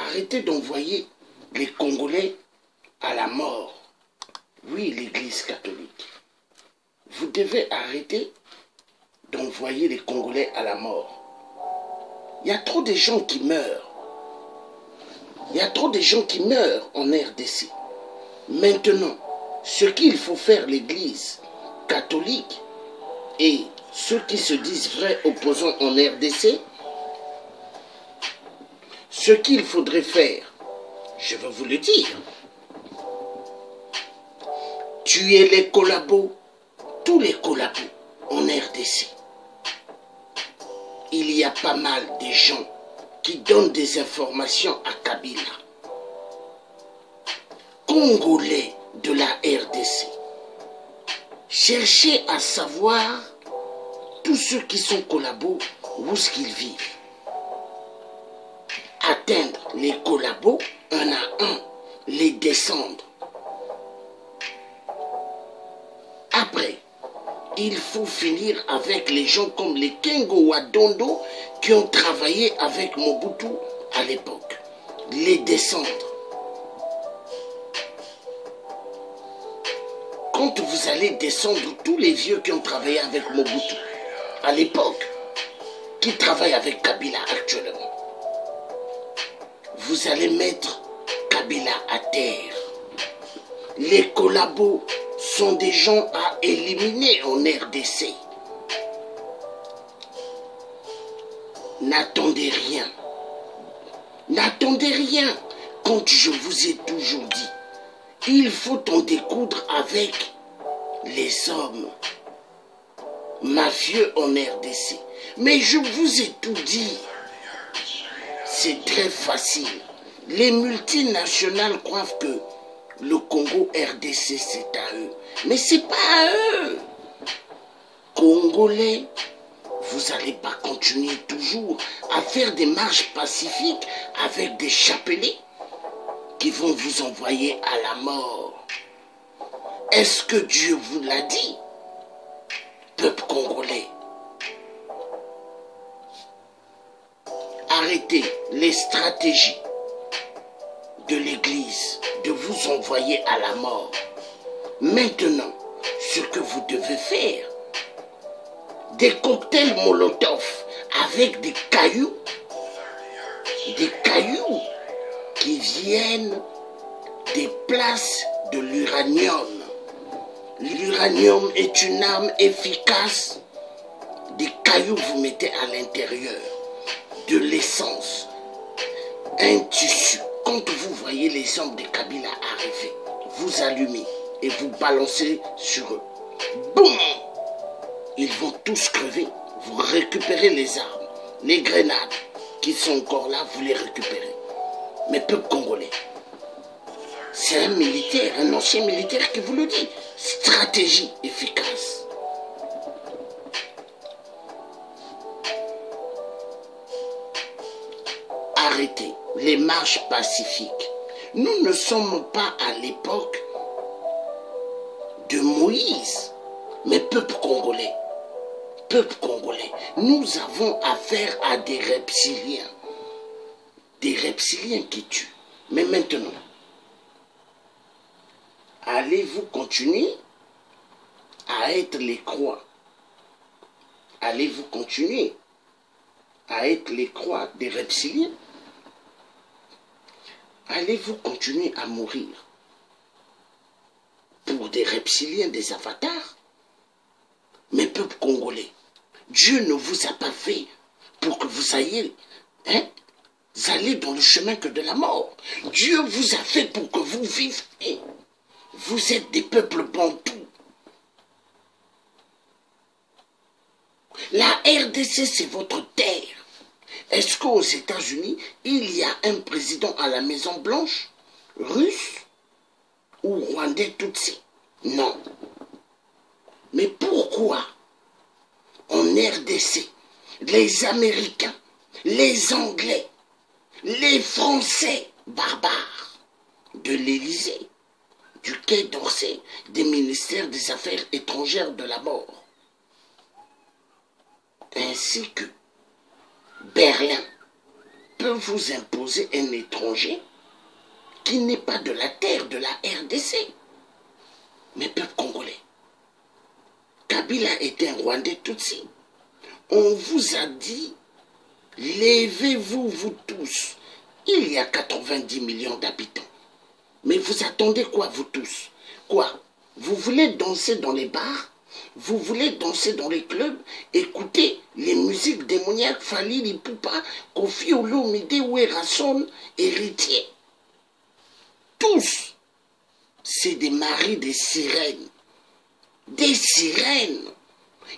Arrêtez d'envoyer les Congolais à la mort. Oui, l'Église catholique. Vous devez arrêter d'envoyer les Congolais à la mort. Il y a trop de gens qui meurent. Il y a trop de gens qui meurent en RDC. Maintenant, ce qu'il faut faire l'Église catholique et ceux qui se disent vrais opposants en RDC, ce qu'il faudrait faire, je vais vous le dire, tuer les collabos, tous les collabos en RDC. Il y a pas mal de gens qui donnent des informations à Kabila. Congolais de la RDC, cherchez à savoir tous ceux qui sont collabos, où est-ce qu'ils vivent. Atteindre les collabos un à un, les descendre. Après, il faut finir avec les gens comme les Kengo Wadondo qui ont travaillé avec Mobutu à l'époque. Les descendre. Quand vous allez descendre tous les vieux qui ont travaillé avec Mobutu à l'époque, qui travaillent avec Kabila actuellement, vous allez mettre Kabila à terre. Les collabos sont des gens à éliminer en RDC. N'attendez rien. N'attendez rien. Quand je vous ai toujours dit, il faut en découdre avec les hommes mafieux en RDC. Mais je vous ai tout dit. C'est très facile. Les multinationales croient que le Congo RDC c'est à eux. Mais c'est pas à eux. Congolais, vous n'allez pas continuer toujours à faire des marches pacifiques avec des chapelets qui vont vous envoyer à la mort. Est-ce que Dieu vous l'a dit, peuple congolais? Arrêtez les stratégies de l'Église de vous envoyer à la mort. Maintenant, ce que vous devez faire, des cocktails Molotov avec des cailloux qui viennent des places de l'uranium. L'uranium est une arme efficace. Des cailloux vous mettez à l'intérieur, de l'essence, un tissu. Quand vous voyez les hommes de Kabila arriver, vous allumez et vous balancez sur eux. Boum! Ils vont tous crever. Vous récupérez les armes, les grenades qui sont encore là, vous les récupérez. Mais peuple congolais, c'est un militaire, un ancien militaire qui vous le dit. Stratégie efficace. Arrêtez les marches pacifiques. Nous ne sommes pas à l'époque de Moïse, mais peuple congolais, nous avons affaire à des reptiliens qui tuent. Mais maintenant, allez-vous continuer à être les croix? Allez-vous continuer à être les croix des reptiliens? Allez-vous continuer à mourir pour des reptiliens, des avatars? Mais peuple congolais, Dieu ne vous a pas fait pour que vous ayez, vous allez dans le chemin que de la mort. Dieu vous a fait pour que vous viviez. Vous êtes des peuples bantous. La RDC, c'est votre terre. Est-ce qu'aux États-Unis, il y a un président à la Maison Blanche, russe ou rwandais tutsi? Non. Mais pourquoi en RDC, les Américains, les Anglais, les Français barbares de l'Élysée, du Quai d'Orsay, des ministères des Affaires étrangères de la mort, ainsi que Berlin, peut vous imposer un étranger qui n'est pas de la terre de la RDC. Mais peuple congolais, Kabila était un Rwandais Tutsi. On vous a dit, levez-vous, vous tous. Il y a 90 millions d'habitants. Mais vous attendez quoi, vous tous? Quoi? Vous voulez danser dans les bars? Vous voulez danser dans les clubs? Écouter les musiques démoniaques, Fali Ipupa, Kofi Olomide, Werrason, Héritier. Tous, c'est des maris des sirènes. Des sirènes.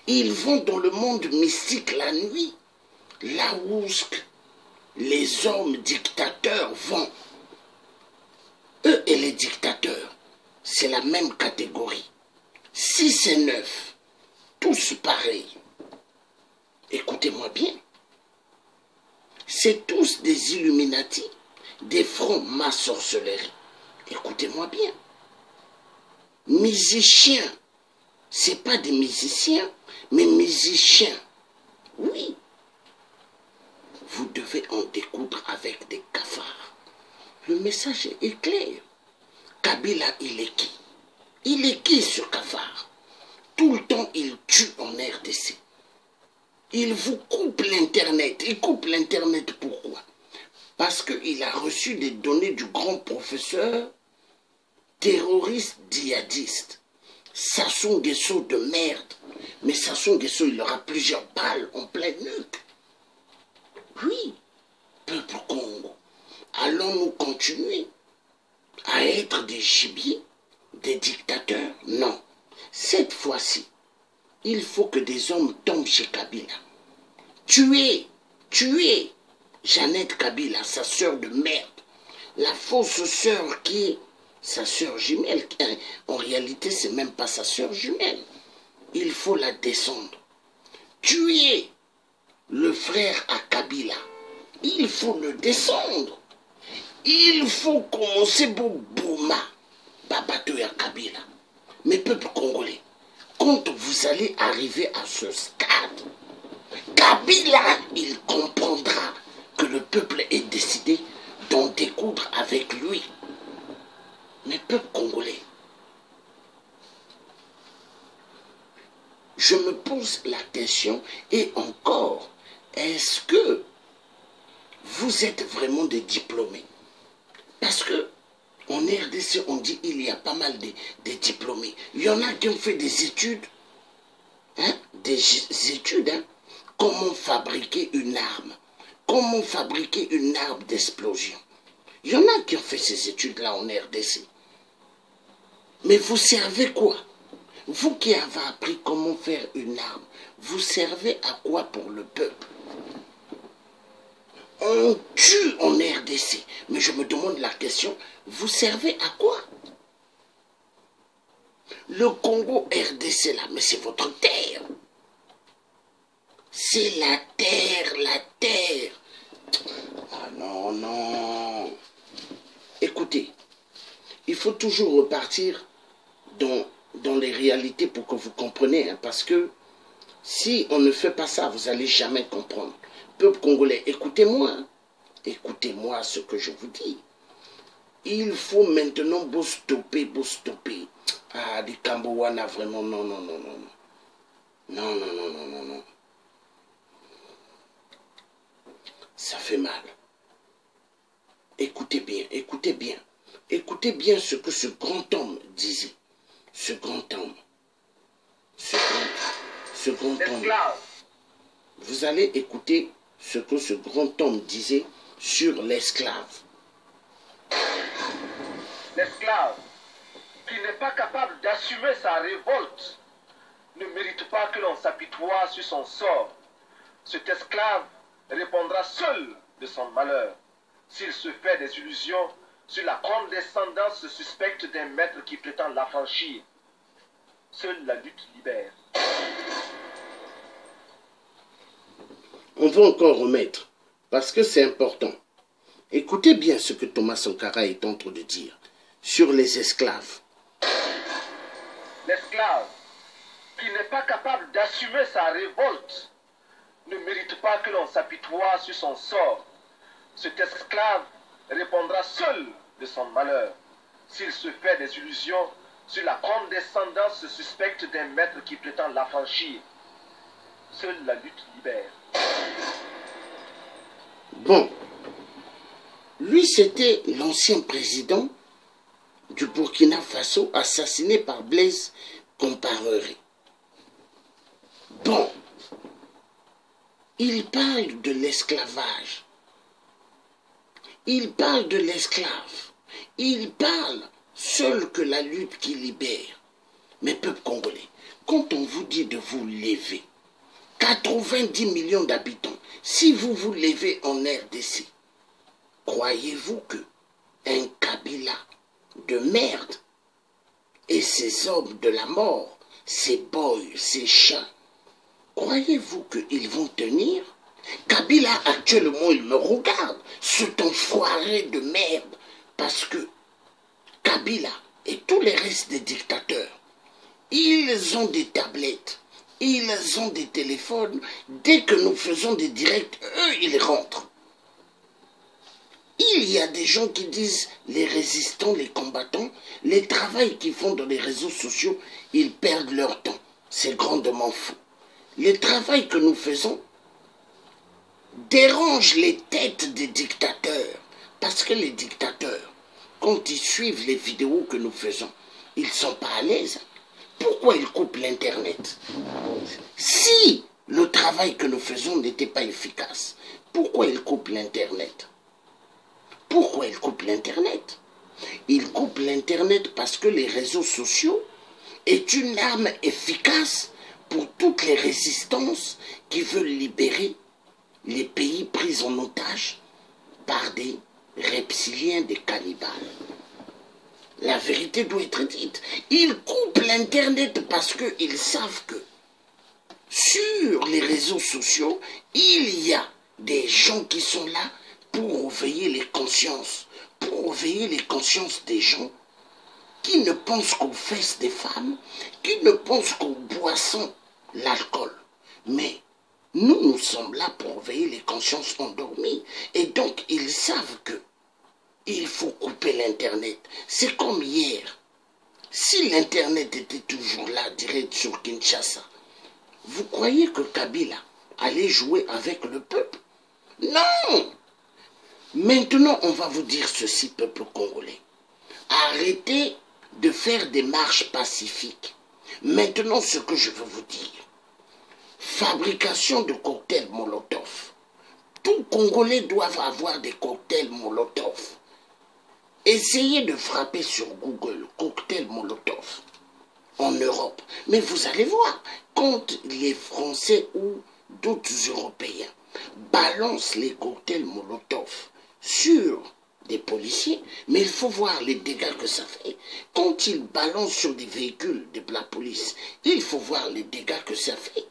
Ils vont dans le monde mystique la nuit. Là où les hommes dictateurs vont. Eux et les dictateurs, c'est la même catégorie. 6 et 9, tous pareils. Écoutez-moi bien. C'est tous des Illuminati, des francs ma sorcellerie. Écoutez-moi bien. Musiciens, c'est pas des musiciens, mais musiciens. Oui. Vous devez en découdre avec des cafards. Le message est clair. Kabila, il est qui? Il est qui ce cafard? Tout le temps, il tue en RDC. Il vous coupe l'Internet. Il coupe l'Internet pourquoi? Parce qu'il a reçu des données du grand professeur terroriste djihadiste. Sassou Nguesso de merde. Mais Sassou Nguesso, il aura plusieurs balles en pleine nuque. Oui, peuple Congo, allons-nous continuer à être des gibiers, des dictateurs? Non. Cette fois-ci, il faut que des hommes tombent chez Kabila. Tuer Jeannette Kabila, sa sœur de merde. La fausse sœur qui est sa sœur jumelle. En réalité, c'est même pas sa sœur jumelle. Il faut la descendre. Tuer le frère à Kabila. Il faut le descendre. Il faut commencer pour Bouma, Babato et Kabila. Mais peuple congolais, quand vous allez arriver à ce stade, Kabila, il comprendra que le peuple est décidé d'en découdre avec lui. Mais peuple congolais, je me pose la question, et encore, est-ce que vous êtes vraiment des diplômés? Parce que en RDC, on dit qu'il y a pas mal de diplômés. Il y en a qui ont fait des études, comment fabriquer une arme, comment fabriquer une arme d'explosion. Il y en a qui ont fait ces études-là en RDC. Mais vous servez quoi? Vous qui avez appris comment faire une arme, vous servez à quoi pour le peuple? On tue en RDC. Mais je me demande la question, vous servez à quoi? Le Congo RDC là, mais c'est votre terre. C'est la terre, la terre. Ah non, non. Écoutez, il faut toujours repartir dans les réalités pour que vous compreniez. Parce que si on ne fait pas ça, vous n'allez jamais comprendre. Peuple congolais, écoutez-moi. Écoutez-moi ce que je vous dis. Il faut maintenant vous stopper. Ah, des Kambowana, vraiment, non. Non. Ça fait mal. Écoutez bien. Écoutez bien ce que ce grand homme disait. Ce grand homme. Vous allez écouter ce que ce grand homme disait sur l'esclave. L'esclave qui n'est pas capable d'assumer sa révolte ne mérite pas que l'on s'apitoie sur son sort. Cet esclave répondra seul de son malheur s'il se fait des illusions sur la condescendance suspecte d'un maître qui prétend l'affranchir. Seule la lutte libère. On va encore remettre, parce que c'est important. Écoutez bien ce que Thomas Sankara est en train de dire sur les esclaves. L'esclave qui n'est pas capable d'assumer sa révolte ne mérite pas que l'on s'apitoie sur son sort. cet esclave répondra seul de son malheur. S'il se fait des illusions sur la condescendance suspecte d'un maître qui prétend l'affranchir, seule la lutte libère. Bon, lui c'était l'ancien président du Burkina Faso assassiné par Blaise Compaoré. Bon, il parle de l'esclavage. Il parle de l'esclave. Il parle seul que la lutte qui libère. Mais peuple congolais, quand on vous dit de vous lever, 90 millions d'habitants, si vous vous levez en RDC, croyez-vous que un Kabila de merde et ces hommes de la mort, ces boys, ces chats, croyez-vous qu'ils vont tenir? Kabila actuellement il me regarde, cet enfoiré de merde, parce que Kabila et tous les restes des dictateurs, ils ont des tablettes, ils ont des téléphones, dès que nous faisons des directs, eux ils rentrent. Il y a des gens qui disent, les résistants, les combattants, les travails qu'ils font dans les réseaux sociaux, ils perdent leur temps. C'est grandement faux. Les travails que nous faisons dérangent les têtes des dictateurs. Parce que les dictateurs, quand ils suivent les vidéos que nous faisons, ils ne sont pas à l'aise. Pourquoi ils coupent l'Internet? Si le travail que nous faisons n'était pas efficace, pourquoi ils coupent l'Internet? Pourquoi ils coupent l'Internet? Ils coupent l'Internet parce que les réseaux sociaux est une arme efficace pour toutes les résistances qui veulent libérer les pays pris en otage par des reptiliens, des cannibales. La vérité doit être dite. Ils coupent l'Internet parce qu'ils savent que sur les réseaux sociaux, il y a des gens qui sont là pour réveiller les consciences, pour réveiller les consciences des gens qui ne pensent qu'aux fesses des femmes, qui ne pensent qu'aux boissons, l'alcool. Mais nous, nous sommes là pour réveiller les consciences endormies. Et donc, ils savent que il faut couper l'Internet. C'est comme hier. Si l'Internet était toujours là, direct sur Kinshasa, vous croyez que Kabila allait jouer avec le peuple? Non! Maintenant, on va vous dire ceci, peuple congolais. Arrêtez de faire des marches pacifiques. Maintenant, ce que je veux vous dire. Fabrication de cocktails Molotov. Tout Congolais doivent avoir des cocktails Molotov. Essayez de frapper sur Google cocktail Molotov en Europe. Mais vous allez voir, quand les Français ou d'autres Européens balancent les cocktails Molotov sur des policiers, mais il faut voir les dégâts que ça fait. Quand ils balancent sur des véhicules de la police, il faut voir les dégâts que ça fait.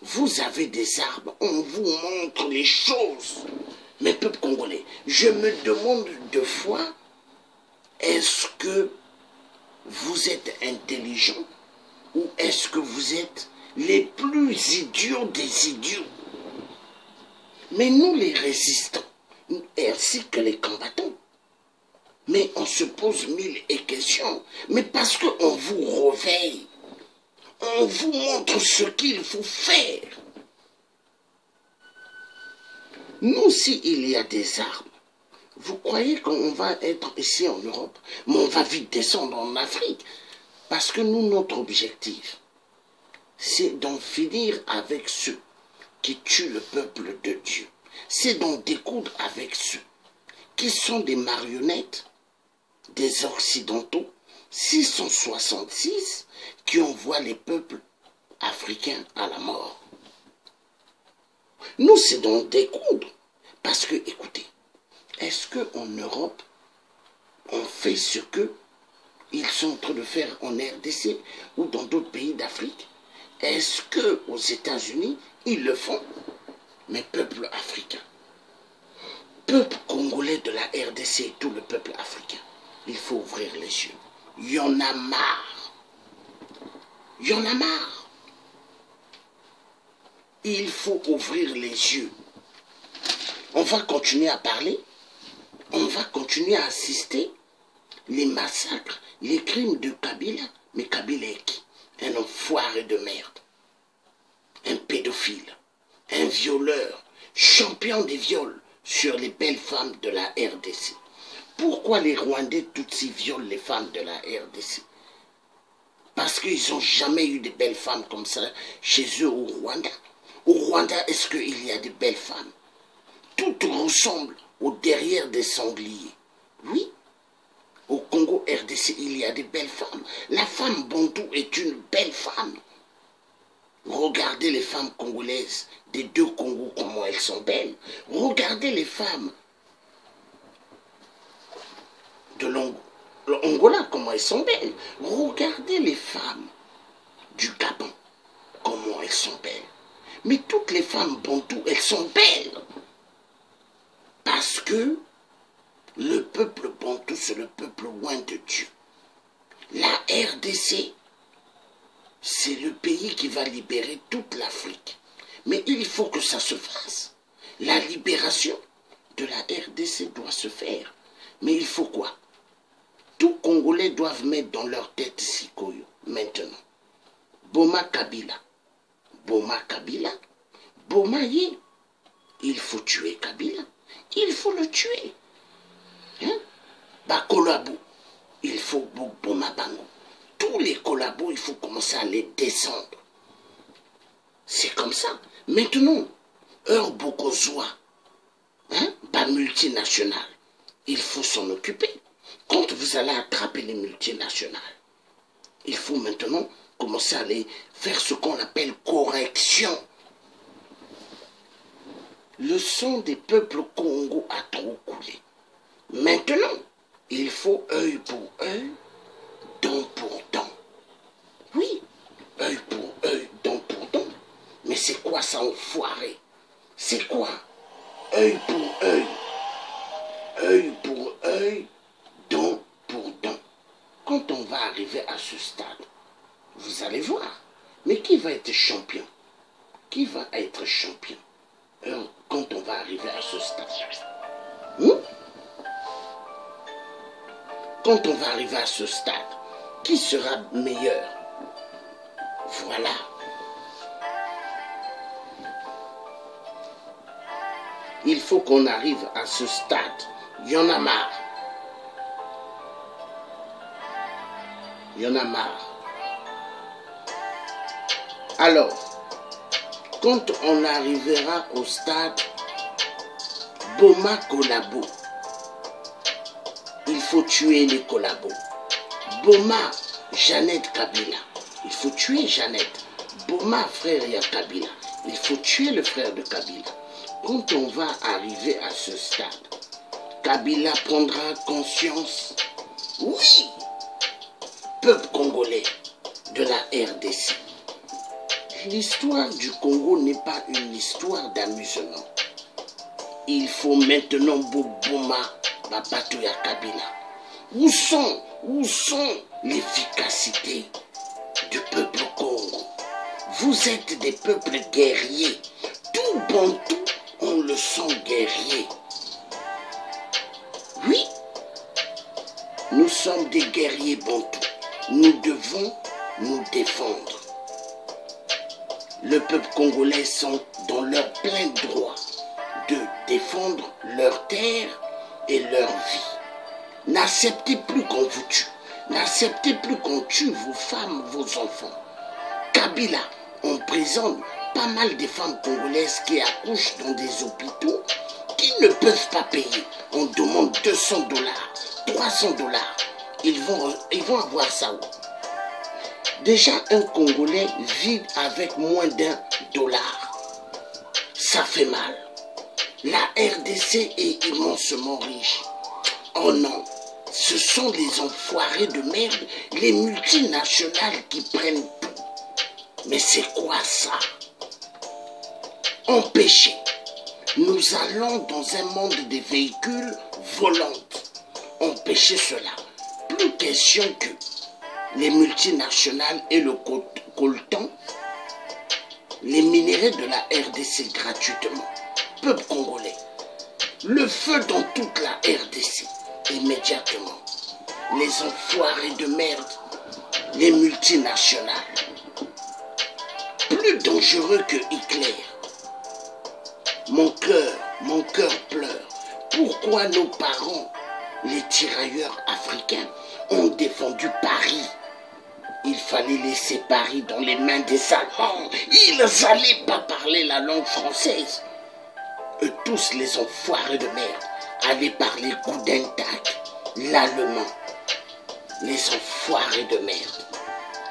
Vous avez des armes, on vous montre les choses. Mais peuple congolais, je me demande deux fois, est-ce que vous êtes intelligent ou est-ce que vous êtes les plus idiots des idiots? Mais nous les résistants, ainsi que les combattants, mais on se pose mille questions, mais parce qu'on vous réveille, on vous montre ce qu'il faut faire. Nous, s'il y a des armes, vous croyez qu'on va être ici en Europe, mais on va vite descendre en Afrique. Parce que nous, notre objectif, c'est d'en finir avec ceux qui tuent le peuple de Dieu. C'est d'en découdre avec ceux qui sont des marionnettes des Occidentaux, 666, qui envoient les peuples africains à la mort. Nous, c'est d'en découdre. Parce que, écoutez, est-ce qu'en Europe, on fait ce qu'ils sont en train de faire en RDC ou dans d'autres pays d'Afrique? Est-ce qu'aux États-Unis, ils le font? Mais peuple africain, peuple congolais de la RDC et tout le peuple africain, il faut ouvrir les yeux. Il y en a marre. Il y en a marre. Il faut ouvrir les yeux. On va continuer à parler. On va continuer à assister les massacres, les crimes de Kabila. Mais Kabila est qui? Un enfoiré de merde. Un pédophile. Un violeur. Champion des viols sur les belles femmes de la RDC. Pourquoi les Rwandais Tutsis violent les femmes de la RDC? Parce qu'ils n'ont jamais eu de belles femmes comme ça chez eux au Rwanda. Au Rwanda, est-ce qu'il y a de belles femmes? Toutes ressemblent au derrière des sangliers. Oui. Au Congo RDC, il y a de belles femmes. La femme bantou est une belle femme. Regardez les femmes congolaises des deux Congos, comment elles sont belles. Regardez les femmes de l'Angola, comment elles sont belles. Regardez les femmes du Gabon, comment elles sont belles. Mais toutes les femmes bantoues, elles sont belles. Parce que le peuple bantou, c'est le peuple loin de Dieu. La RDC, c'est le pays qui va libérer toute l'Afrique. Mais il faut que ça se fasse. La libération de la RDC doit se faire. Mais il faut quoi? Tous Congolais doivent mettre dans leur tête Sikoyo, maintenant. Boma Kabila. Boma Kabila. Boma Yé. Il faut tuer Kabila. Il faut le tuer. Hein? Bakolabo. Il faut Boma Bango. Tous les collabos, il faut commencer à les descendre. C'est comme ça. Maintenant, heure Bokozwa, hein, multinationale, il faut s'en occuper. Quand vous allez attraper les multinationales, il faut maintenant commencer à les faire ce qu'on appelle correction. Le sang des peuples Congo a trop coulé. Maintenant, il faut œil pour œil, dent pour dent. Oui, œil pour œil, dent pour dent. Mais c'est quoi ça, enfoiré? C'est quoi? Œil pour œil. Œil pour œil, dent pour dent. Quand on va arriver à ce stade, vous allez voir. Mais qui va être champion? Qui va être champion? Quand on va arriver à ce stade. Quand on va arriver à ce stade, qui sera meilleur? Voilà. Il faut qu'on arrive à ce stade. Il y en a marre. Il y en a marre. Alors, quand on arrivera au stade Boma Kolabo, il faut tuer les collabos. Boma, Jeannette Kabila, il faut tuer Jeannette. Boma, frère ya Kabila, il faut tuer le frère de Kabila. Quand on va arriver à ce stade, Kabila prendra conscience. Oui, peuple congolais de la RDC. L'histoire du Congo n'est pas une histoire d'amusement. Il faut maintenant Boma, Babatoya Kabila. Où sont l'efficacité du peuple Congo? Vous êtes des peuples guerriers. Tout Bantou, on le sent guerrier. Oui, nous sommes des guerriers Bantous. Nous devons nous défendre. Le peuple congolais sont dans leur plein droit de défendre leur terre et leur vie. N'acceptez plus qu'on vous tue. N'acceptez plus qu'on tue vos femmes, vos enfants. Kabila emprisonne pas mal de femmes congolaises qui accouchent dans des hôpitaux qui ne peuvent pas payer. On demande $200, $300. Ils vont avoir ça où? Déjà, un Congolais vit avec moins $1. Ça fait mal. La RDC est immensement riche. Oh non, ce sont les enfoirés de merde, les multinationales qui prennent tout. Mais c'est quoi ça? Empêcher. Nous allons dans un monde des véhicules volants. Empêcher cela. Plus question que les multinationales et le coltan, les minéraux de la RDC gratuitement. Peuple congolais, Le feu dans toute la RDC. Immédiatement. Les enfoirés de merde, les multinationales. Plus dangereux que Hitler. Mon cœur pleure. Pourquoi nos parents, les tirailleurs africains, ont défendu Paris? Il fallait laisser Paris dans les mains des Allemands. Ils n'allaient pas parler la langue française. Eux tous, les enfoirés de merde, allaient parler Goudentak, l'allemand. Les enfoirés de merde.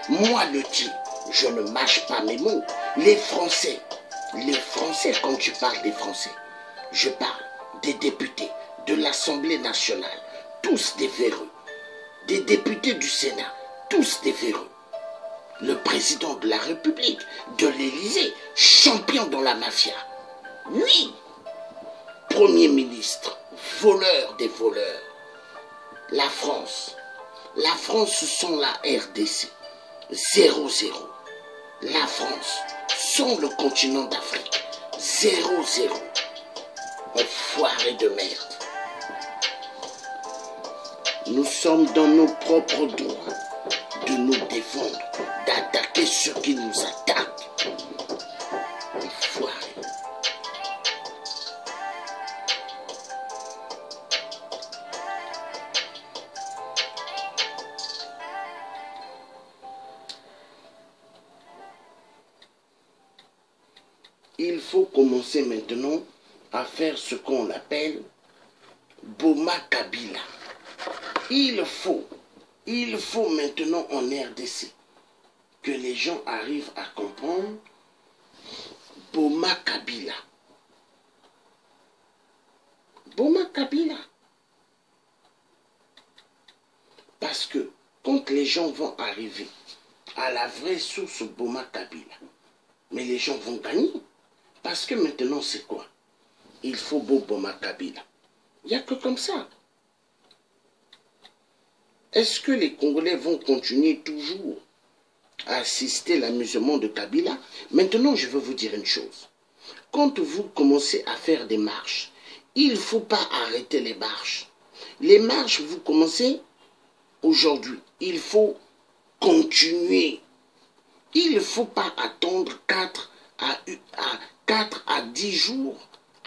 Moi, le type, je ne mâche pas mes mots. Les Français, quand je parle des Français, je parle des députés de l'Assemblée nationale, tous des véreux. Des députés du Sénat, tous des véreux. Le président de la République, de l'Élysée, champion dans la mafia. Oui, Premier ministre, voleur des voleurs. La France sans la RDC, 0-0. La France sans le continent d'Afrique, 0-0. Enfoiré de merde. Nous sommes dans nos propres droits de nous défendre, d'attaquer ceux qui nous attaquent. Enfoiré. Il faut commencer maintenant à faire ce qu'on appelle Boma Kabila. Il faut maintenant en RDC que les gens arrivent à comprendre Boma Kabila. Boma Kabila. Parce que quand les gens vont arriver à la vraie source Boma Kabila, mais les gens vont gagner. Parce que maintenant, c'est quoi? Il faut Boma Kabila. Il n'y a que comme ça. Est-ce que les Congolais vont continuer toujours à assister à l'amusement de Kabila? Maintenant, je veux vous dire une chose. Quand vous commencez à faire des marches, il ne faut pas arrêter les marches. Les marches, vous commencez aujourd'hui. Il faut continuer. Il ne faut pas attendre 4 à 10 jours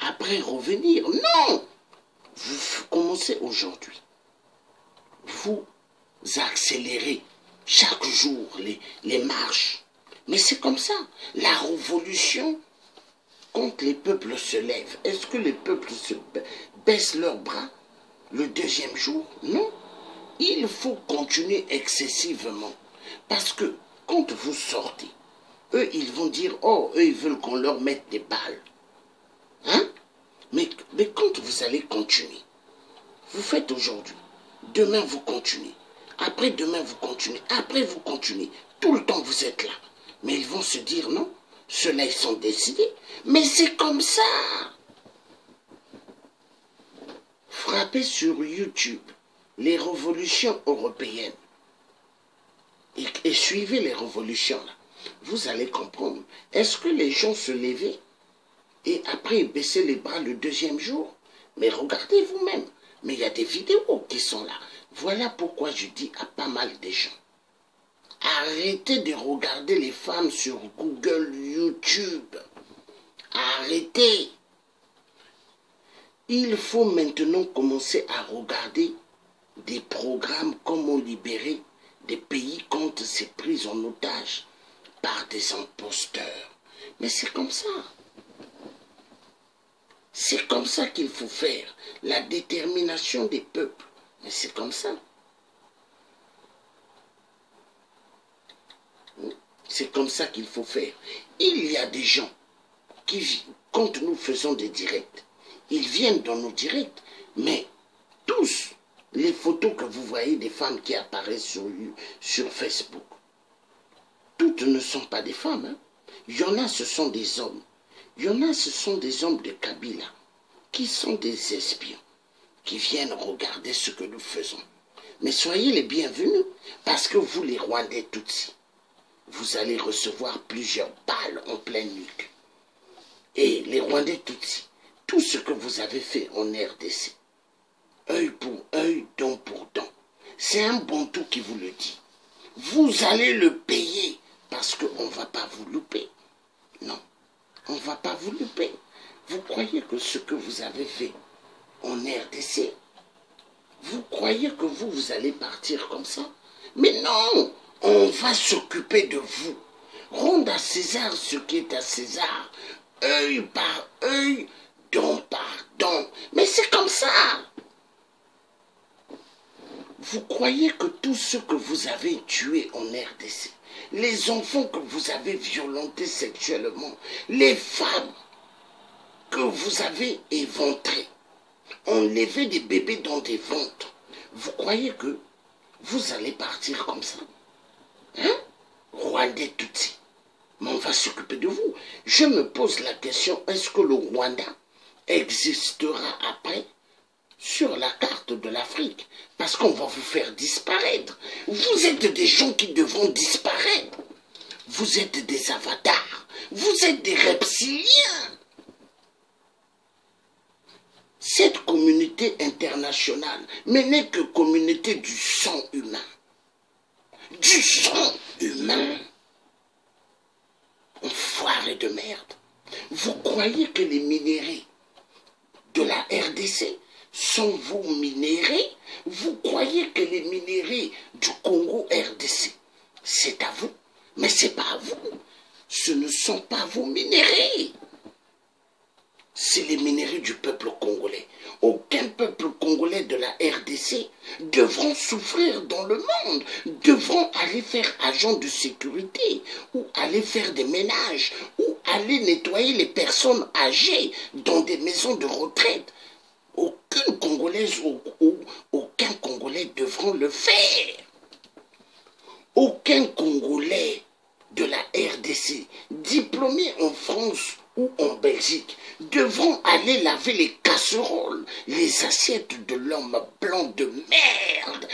après revenir. Non! Vous commencez aujourd'hui. Vous accélérez chaque jour les marches. Mais c'est comme ça. La révolution, quand les peuples se lèvent, est-ce que les peuples baissent leurs bras le deuxième jour? Non. Il faut continuer excessivement. Parce que quand vous sortez, eux, ils vont dire, oh, eux, ils veulent qu'on leur mette des balles. Hein? Mais quand vous allez continuer, vous faites aujourd'hui, demain vous continuez, après-demain vous continuez, après vous continuez, tout le temps vous êtes là. Mais ils vont se dire, non, ceux-là, ils sont décidés. Mais c'est comme ça. Frappez sur YouTube les révolutions européennes et suivez les révolutions là. Vous allez comprendre. Est-ce que les gens se levaient et après baissaient les bras le deuxième jour? Mais regardez vous-même. Mais il y a des vidéos qui sont là. Voilà pourquoi je dis à pas mal de gens. Arrêtez de regarder les femmes sur Google, YouTube. Arrêtez. Il faut maintenant commencer à regarder des programmes comment libérer des pays contre ces prises en otage par des imposteurs. Mais c'est comme ça. C'est comme ça qu'il faut faire. La détermination des peuples. Mais c'est comme ça. C'est comme ça qu'il faut faire. Il y a des gens qui, quand nous faisons des directs, ils viennent dans nos directs, mais tous les photos que vous voyez des femmes qui apparaissent sur Facebook, toutes ne sont pas des femmes. Hein. Il y en a, ce sont des hommes. Il y en a, ce sont des hommes de Kabila, qui sont des espions, qui viennent regarder ce que nous faisons. Mais soyez les bienvenus, parce que vous, les Rwandais Tutsis, vous allez recevoir plusieurs balles en pleine nuque. Et les Rwandais Tutsis, tout ce que vous avez fait en RDC, œil pour œil, dent pour dent, c'est un Bantou qui vous le dit. Vous allez le payer parce qu'on ne va pas vous louper. Non, on ne va pas vous louper. Vous croyez que ce que vous avez fait en RDC, vous croyez que vous allez partir comme ça? Mais non, on va s'occuper de vous. Rendre à César ce qui est à César, œil par œil, dent par dent. Mais c'est comme ça. Vous croyez que tous ceux que vous avez tués en RDC, les enfants que vous avez violentés sexuellement, les femmes que vous avez éventrées, enlevé des bébés dans des ventres, vous croyez que vous allez partir comme ça? Hein? Rwandais Tutsi. Mais on va s'occuper de vous. Je me pose la question, est-ce que le Rwanda existera après sur la carte de l'Afrique? Parce qu'on va vous faire disparaître. Vous êtes des gens qui devront disparaître. Vous êtes des avatars. Vous êtes des reptiliens. Cette communauté internationale, mais n'est que communauté du sang humain. Du sang humain. Enfoiré de merde. Vous croyez que les minéraux de la RDC sont vous minérés? Vous croyez que les minéraux du Congo RDC, c'est à vous? Mais ce n'est pas à vous. Ce ne sont pas vos minéraux. C'est les minéraux du peuple congolais. Aucun peuple congolais de la RDC devront souffrir dans le monde, devront aller faire agent de sécurité, ou aller faire des ménages, ou aller nettoyer les personnes âgées dans des maisons de retraite. Aucune Congolaise ou aucun Congolais devront le faire. Aucun Congolais de la RDC, diplômés en France ou en Belgique, devront aller laver les casseroles, les assiettes de l'homme blanc de merde,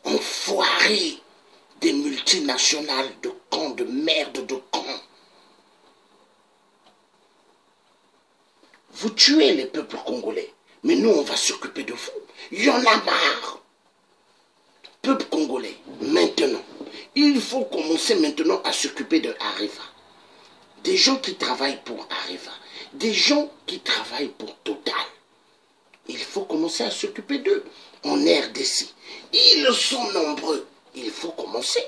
enfoirés des multinationales de camps, de merde de camps. Vous tuez les peuples congolais, mais nous on va s'occuper de vous. Il y en a marre. Peuple congolais, maintenant, il faut commencer maintenant à s'occuper de Areva. Des gens qui travaillent pour Areva, des gens qui travaillent pour Total. Il faut commencer à s'occuper d'eux en RDC. Ils sont nombreux. Il faut commencer.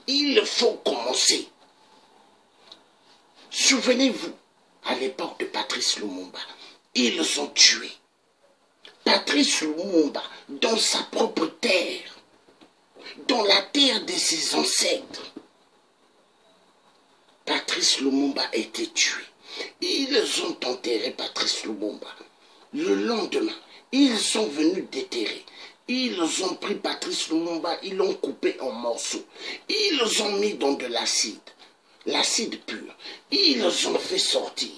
Il faut commencer. Souvenez-vous, à l'époque de Patrice Lumumba, ils ont tué Patrice Lumumba dans sa propre terre, dans la terre de ses ancêtres. Patrice Lumumba a été tué. Ils ont enterré Patrice Lumumba. Le lendemain, ils sont venus déterrer. Ils ont pris Patrice Lumumba, ils l'ont coupé en morceaux. Ils ont mis dans de l'acide pur. Ils ont fait sortir.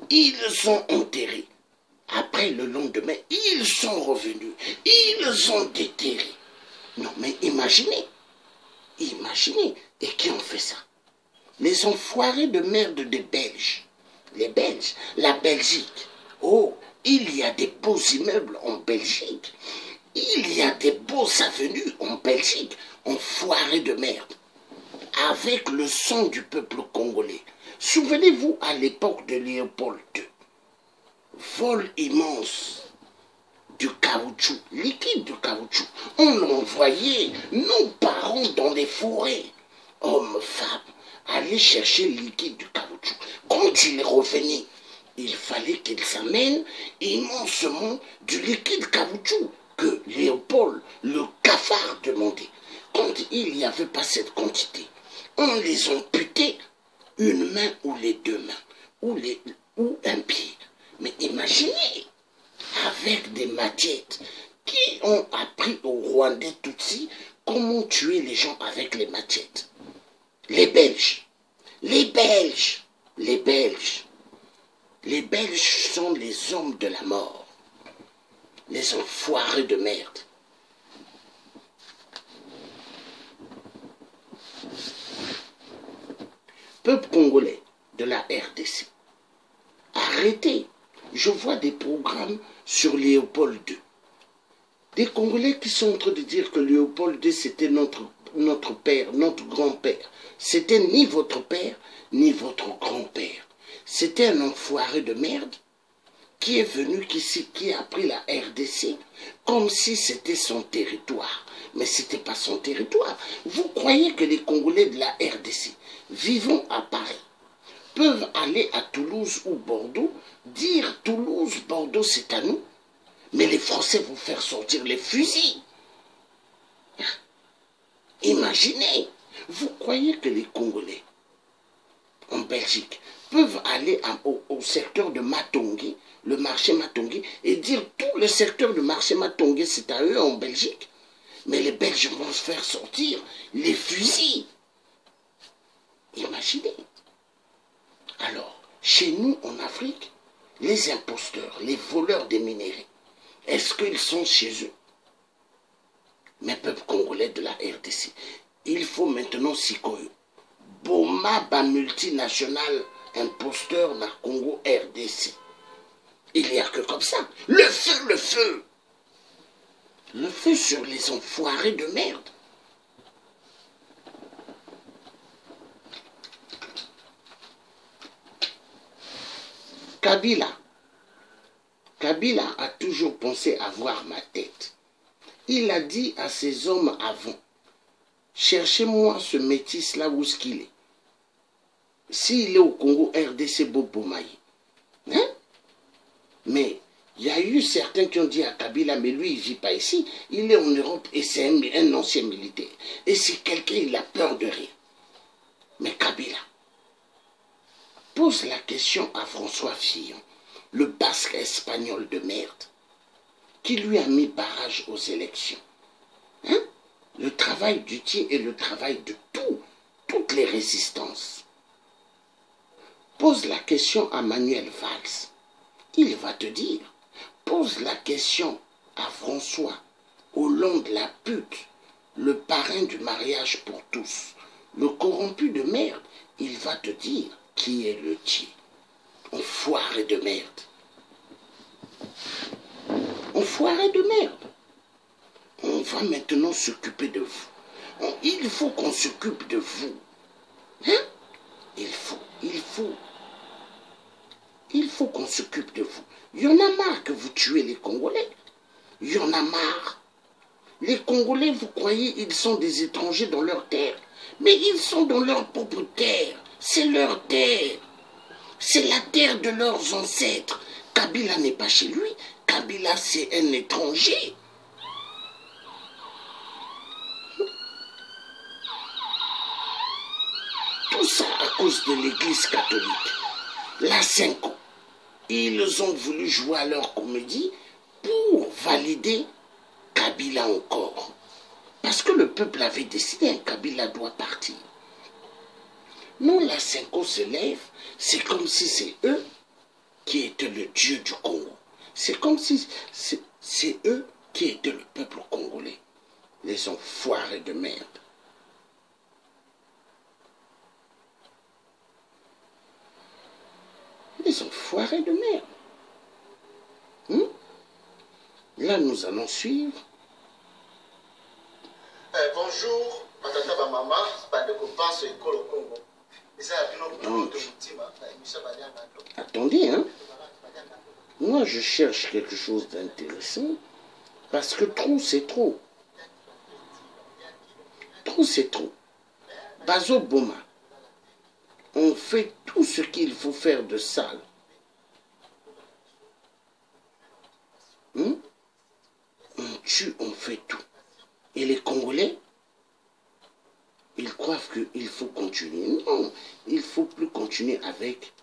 Ils ont enterré. Après, le lendemain, ils sont revenus. Ils ont déterré. Non, mais imaginez. Imaginez. Et qui ont fait ça? Les enfoirés de merde des Belges. Les Belges. La Belgique. Oh, il y a des beaux immeubles en Belgique. Il y a des beaux avenues en Belgique. Enfoirés de merde. Avec le sang du peuple congolais. Souvenez-vous à l'époque de Léopold II. Vol immense du caoutchouc, liquide du caoutchouc. On envoyait nos parents dans les forêts, hommes, femmes, aller chercher le liquide du caoutchouc. Quand ils revenaient, il fallait qu'ils amènent immensément du liquide caoutchouc que Léopold, le cafard, demandait. Quand il n'y avait pas cette quantité, on les amputait une main ou les deux mains, ou un pied. Mais imaginez, avec des machettes, qui ont appris aux Rwandais Tutsis comment tuer les gens avec les machettes? Les Belges. Les Belges. Les Belges. Les Belges sont les hommes de la mort. Les enfoirés de merde. Peuple congolais de la RDC, arrêtez. Je vois des programmes sur Léopold II. Des Congolais qui sont en train de dire que Léopold II c'était notre père, notre grand-père. C'était ni votre père, ni votre grand-père. C'était un enfoiré de merde qui est venu ici, qui a pris la RDC comme si c'était son territoire. Mais ce n'était pas son territoire. Vous croyez que les Congolais de la RDC, vivant à Paris, peuvent aller à Toulouse ou Bordeaux, dire Toulouse, Bordeaux, c'est à nous, mais les Français vont faire sortir les fusils. Imaginez, vous croyez que les Congolais en Belgique peuvent aller au secteur de Matongé, le marché Matongé, et dire tout le secteur du marché Matongé, c'est à eux en Belgique, mais les Belges vont se faire sortir les fusils. Imaginez. Alors, chez nous en Afrique, les imposteurs, les voleurs des minéraux, est-ce qu'ils sont chez eux? Mais peuple congolais de la RDC, il faut maintenant Sikoyo. Boma ba multinational imposteur na Congo RDC. Il n'y a que comme ça. Le feu, le feu. Le feu sur les enfoirés de merde. Kabila a toujours pensé avoir ma tête. Il a dit à ses hommes avant, cherchez-moi ce métis là où est-ce qu'il est. S'il est au Congo RDC Bobomaï. Hein? Mais il y a eu certains qui ont dit à Kabila, mais lui il ne vit pas ici, il est en Europe et c'est un ancien militaire. Et si quelqu'un il a peur de rien. Mais Kabila pose la question à François Fillon, le basque espagnol de merde, qui lui a mis barrage aux élections. Hein? Le travail du tien est le travail de toutes les résistances. Pose la question à Manuel Valls, il va te dire. Pose la question à François Hollande la pute, le parrain du mariage pour tous, le corrompu de merde, il va te dire qui est le tien. Enfoiré de merde. Enfoiré de merde. On va maintenant s'occuper de vous. Il faut qu'on s'occupe de vous. Hein? Il faut qu'on s'occupe de vous. Il y en a marre que vous tuez les Congolais. Il y en a marre. Les Congolais, vous croyez, ils sont des étrangers dans leur terre. Mais ils sont dans leur propre terre. C'est leur terre. C'est la terre de leurs ancêtres. Kabila n'est pas chez lui. Kabila, c'est un étranger. Tout ça à cause de l'Église catholique. La 5 ans. Ils ont voulu jouer à leur comédie pour valider Kabila encore. Parce que le peuple avait décidé, Kabila doit partir. Non, la 5 ans se lève, c'est comme si c'est eux qui étaient le Dieu du Congo. C'est comme si c'est eux qui étaient le peuple congolais. Les enfoirés de merde. Les enfoirés de merde. Là, nous allons suivre. Bonjour, madame maman, bandeko pense école au Congo. Donc, attendez, hein. Moi, je cherche quelque chose d'intéressant parce que trop, c'est trop. Trop, c'est trop. Bazo Boma, on fait tout ce qu'il faut faire de sale. On tue, on fait tout. Et les Congolais, ils croient qu'il faut continuer. Non, il ne faut plus continuer avec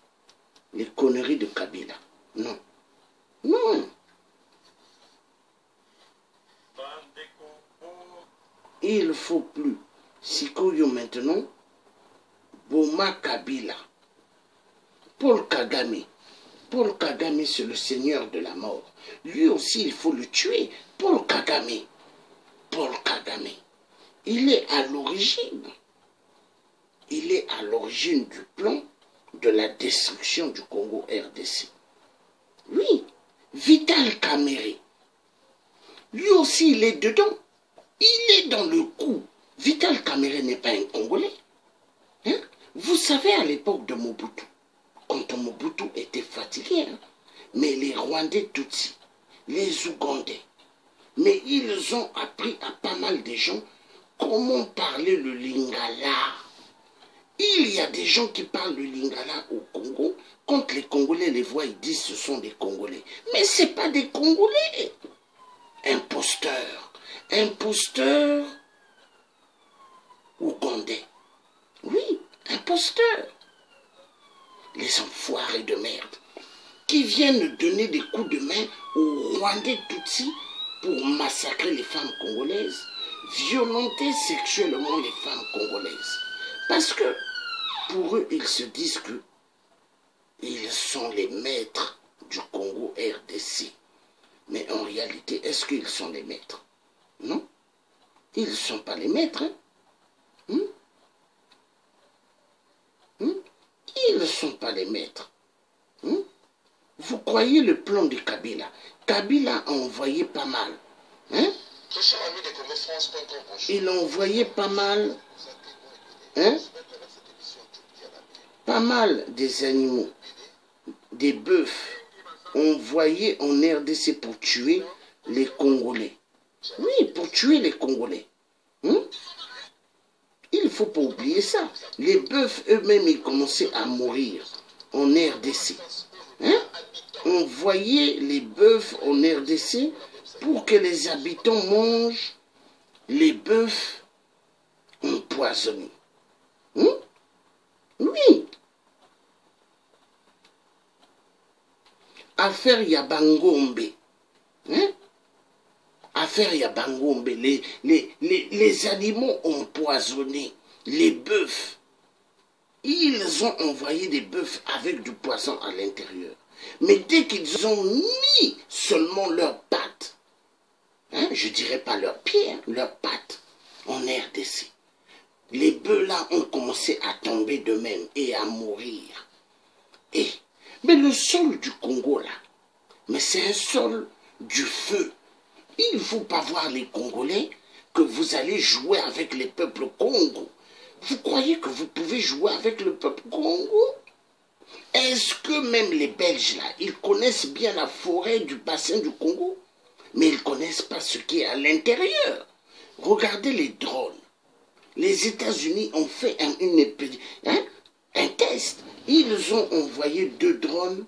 les conneries de Kabila. Non. Non. Il ne faut plus. Sikoyo maintenant, Boma Kabila. Paul Kagame. Paul Kagame, c'est le seigneur de la mort. Lui aussi, il faut le tuer. Paul Kagame. Paul Kagame. Il est à l'origine. il est à l'origine du plan de la destruction du Congo RDC. Oui, Vital Kamerhe. Lui aussi, il est dedans. Il est dans le coup. Vital Kamerhe n'est pas un Congolais. Hein? Vous savez, à l'époque de Mobutu, quand Mobutu était fatigué, hein, mais les Rwandais Tutsis, les Ougandais, mais ils ont appris à pas mal de gens comment parler le Lingala. Il y a des gens qui parlent le Lingala au Congo. Quand les Congolais les voient, ils disent que ce sont des Congolais. Mais ce n'est pas des Congolais. Imposteurs. Imposteurs ougandais. Oui, imposteurs. Les enfoirés de merde qui viennent donner des coups de main aux Rwandais Tutsis pour massacrer les femmes congolaises, violenter sexuellement les femmes congolaises. Parce que pour eux, ils se disent que ils sont les maîtres du Congo RDC. Mais en réalité, est-ce qu'ils sont les maîtres? Non. Ils ne sont pas les maîtres. Hein? Ils ne sont pas les maîtres. Vous croyez le plan de Kabila? Kabila a envoyé pas mal. Hein? Il a envoyé pas mal. Hein? Pas mal des animaux, des bœufs, envoyés en RDC pour tuer les Congolais. Oui, pour tuer les Congolais. Il ne faut pas oublier ça. Les bœufs eux-mêmes, ils commençaient à mourir en RDC. Envoyer les bœufs en RDC pour que les habitants mangent les bœufs empoisonnés. Oui. Affaire Yabangombe. Affaire Yabangombe. Les animaux empoisonnés. Les bœufs. Ils ont envoyé des bœufs avec du poison à l'intérieur. Mais dès qu'ils ont mis seulement leurs pattes, je dirais pas leurs pieds, leurs pattes, en RDC, les bœufs là ont commencé à tomber d'eux-mêmes et à mourir. Mais le sol du Congo là, mais c'est un sol du feu. Il ne faut pas voir les Congolais que vous allez jouer avec les peuples Congo. Vous croyez que vous pouvez jouer avec le peuple Congo? Est-ce que même les Belges là, ils connaissent bien la forêt du bassin du Congo? Mais ils ne connaissent pas ce qui est à l'intérieur. Regardez les drones. Les États-Unis ont fait un test. Ils ont envoyé 2 drones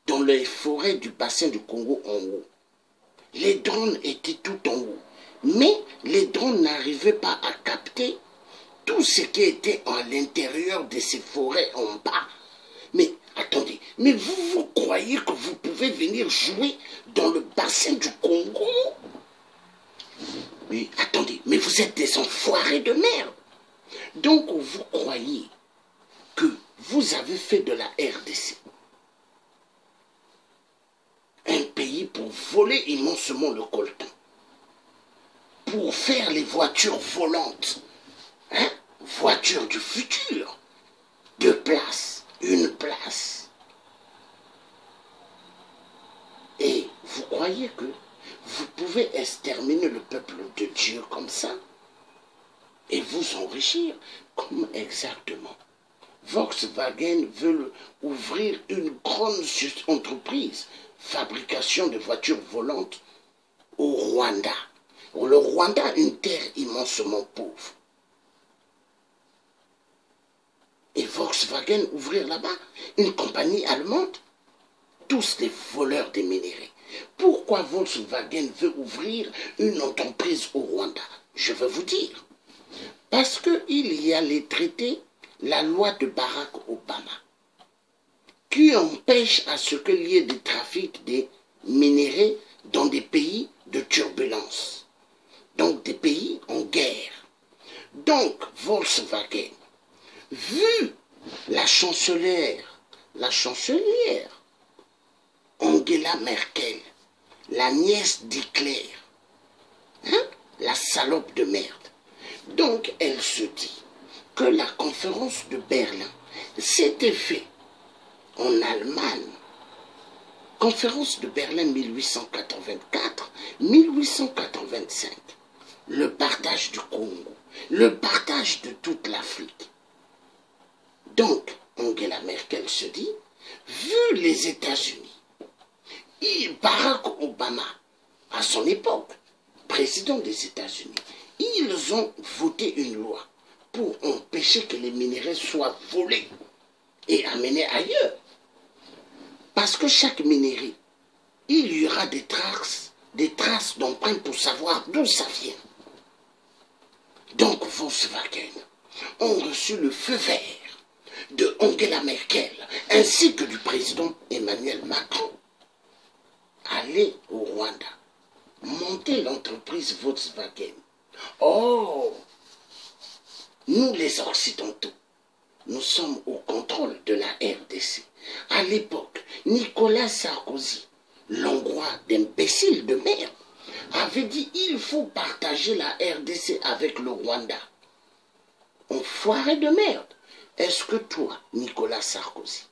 dans les forêts du bassin du Congo en haut. Les drones étaient tout en haut. Mais les drones n'arrivaient pas à capter tout ce qui était à l'intérieur de ces forêts en bas. Mais attendez, mais vous croyez que vous pouvez venir jouer dans le bassin du Congo? Mais attendez, mais vous êtes des enfoirés de merde. Donc vous croyez que vous avez fait de la RDC un pays pour voler immensement le coltan, pour faire les voitures volantes, voitures du futur, 2 places, 1 place. Et vous croyez que vous pouvez exterminer le peuple de Dieu comme ça et vous enrichir? Comme exactement Volkswagen veut ouvrir une grande entreprise, fabrication de voitures volantes au Rwanda. Le Rwanda, une terre immensement pauvre. Et Volkswagen ouvrir là-bas une compagnie allemande, tous des voleurs des minéraux. Pourquoi Volkswagen veut ouvrir une entreprise au Rwanda? Je vais vous dire. Parce qu'il y a les traités, la loi de Barack Obama, qui empêche à ce qu'il y ait des trafics des minéraux dans des pays de turbulence, donc des pays en guerre. Donc Volkswagen, vu la chancelière Angela Merkel, la nièce d'Hitler, la salope de merde, donc elle se dit que la conférence de Berlin s'était faite en Allemagne. Conférence de Berlin 1884-1885. Le partage du Congo, le partage de toute l'Afrique. Donc, Angela Merkel se dit, vu les États-Unis, Barack Obama, à son époque, président des États-Unis, ils ont voté une loi pour empêcher que les minéraux soient volés et amenés ailleurs. Parce que chaque minerai, il y aura des traces d'empreintes pour savoir d'où ça vient. Donc Volkswagen ont reçu le feu vert de Angela Merkel ainsi que du président Emmanuel Macron. Aller au Rwanda, monter l'entreprise Volkswagen. Oh, nous les Occidentaux, nous sommes au contrôle de la RDC. À l'époque, Nicolas Sarkozy, l'Hongrois d'imbécile de merde, avait dit il faut partager la RDC avec le Rwanda. Enfoiré de merde. Est-ce que toi, Nicolas Sarkozy,